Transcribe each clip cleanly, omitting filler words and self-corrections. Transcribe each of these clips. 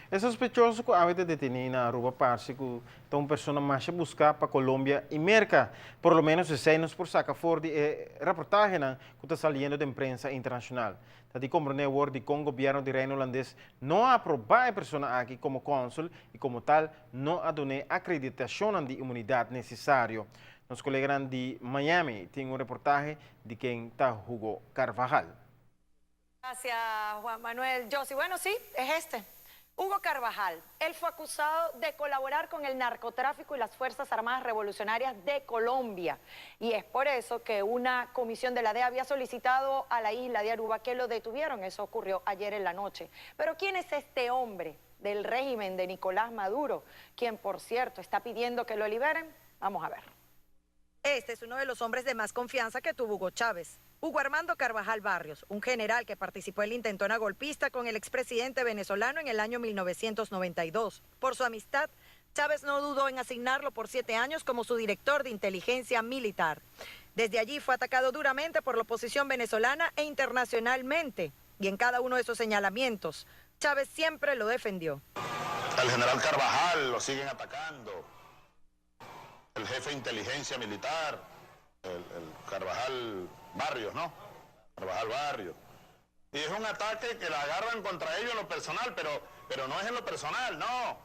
É sospechoso que havia detenido na Aruba Parse que uma pessoa mais buscar para Colômbia e merca, por lo menos 6 por saca fora de reportagem que está saindo da imprensa internacional. Tá de compreender o com o governo de Reino Holandês não aprovar a pessoa aqui como cônsul e como tal não a donar acreditação de imunidade necessária. Nosso colega de Miami tem reportagem de quem está Hugo Carvajal. Gracias, Juan Manuel. Josi, bueno, sí, es este. Hugo Carvajal, él fue acusado de colaborar con el narcotráfico y las Fuerzas Armadas Revolucionarias de Colombia. Y es por eso que una comisión de la DEA había solicitado a la isla de Aruba que lo detuvieron. Eso ocurrió ayer en la noche. Pero ¿quién es este hombre del régimen de Nicolás Maduro, quien, por cierto, está pidiendo que lo liberen? Vamos a ver. Este es uno de los hombres de más confianza que tuvo Hugo Chávez. Hugo Armando Carvajal Barrios, un general que participó en la intentona golpista con el expresidente venezolano en el año 1992. Por su amistad, Chávez no dudó en asignarlo por 7 años como su director de inteligencia militar. Desde allí fue atacado duramente por la oposición venezolana e internacionalmente. Y en cada uno de esos señalamientos, Chávez siempre lo defendió. Al general Carvajal lo siguen atacando. El jefe de inteligencia militar, el Carvajal Barrios, ¿no? Carvajal Barrios. Y es un ataque que la agarran contra ellos en lo personal, pero no es en lo personal, no.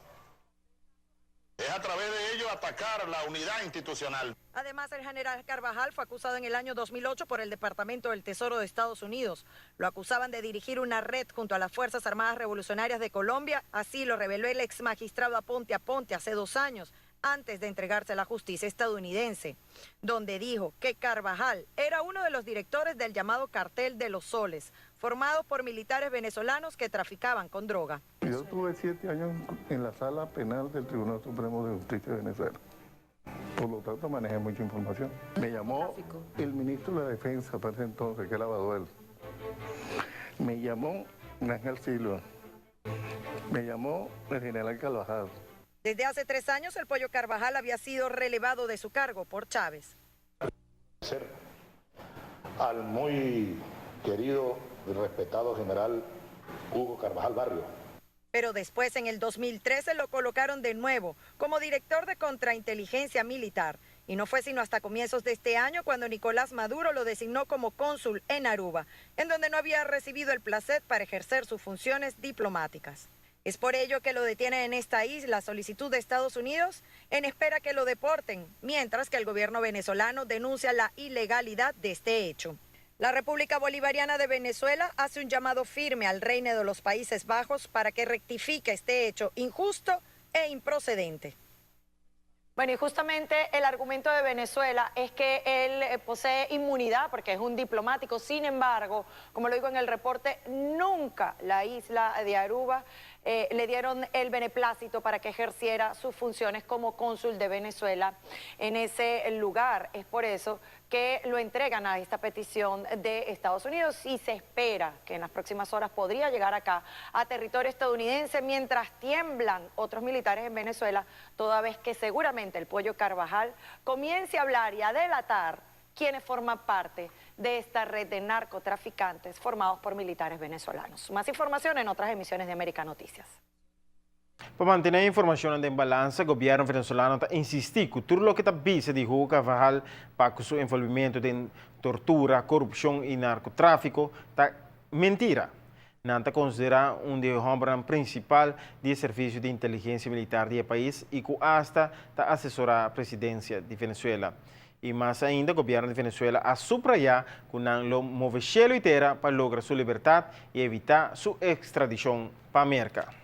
Es a través de ellos atacar la unidad institucional. Además, el general Carvajal fue acusado en el año 2008 por el Departamento del Tesoro de Estados Unidos. Lo acusaban de dirigir una red junto a las Fuerzas Armadas Revolucionarias de Colombia. Así lo reveló el ex magistrado Aponte Aponte hace 2 años, antes de entregarse a la justicia estadounidense, donde dijo que Carvajal era uno de los directores del llamado Cartel de los Soles, formado por militares venezolanos que traficaban con droga. Yo tuve 7 años en la sala penal del Tribunal Supremo de Justicia de Venezuela. Por lo tanto, manejé mucha información. Me llamó el ministro de la Defensa para ese entonces, que era Baduel. Me llamó Ángel Silva. Me llamó el general Carvajal. Desde hace 3 años, el Pollo Carvajal había sido relevado de su cargo por Chávez. Al muy querido y respetado general Hugo Carvajal Barrios. Pero después, en el 2013, lo colocaron de nuevo como director de contrainteligencia militar. Y no fue sino hasta comienzos de este año cuando Nicolás Maduro lo designó como cónsul en Aruba, en donde no había recibido el placet para ejercer sus funciones diplomáticas. Es por ello que lo detienen en esta isla a solicitud de Estados Unidos en espera que lo deporten, mientras que el gobierno venezolano denuncia la ilegalidad de este hecho. La República Bolivariana de Venezuela hace un llamado firme al Reino de los Países Bajos para que rectifique este hecho injusto e improcedente. Bueno, y justamente el argumento de Venezuela es que él posee inmunidad porque es un diplomático. Sin embargo, como lo digo en el reporte, nunca la isla de Aruba le dieron el beneplácito para que ejerciera sus funciones como cónsul de Venezuela en ese lugar. Es por eso que lo entregan a esta petición de Estados Unidos y se espera que en las próximas horas podría llegar acá a territorio estadounidense mientras tiemblan otros militares en Venezuela, toda vez que seguramente el Pollo Carvajal comience a hablar y a delatar quienes forman parte de esta red de narcotraficantes formados por militares venezolanos. Más información en otras emisiones de América Noticias. Para mantener a informação em balança, o governo venezuelano está insistir que tudo o que está visto de Hugo Carvajal para seu envolvimento em tortura, corrupção e narcotráfico está mentira. Não está considerado dos homens principais do serviço de inteligência militar do país e que hasta está assessorar a presidência de Venezuela. E mais ainda, o governo de Venezuela a subrayar que não lo move cielo e terra para lograr sua liberdade e evitar sua extradição para a América.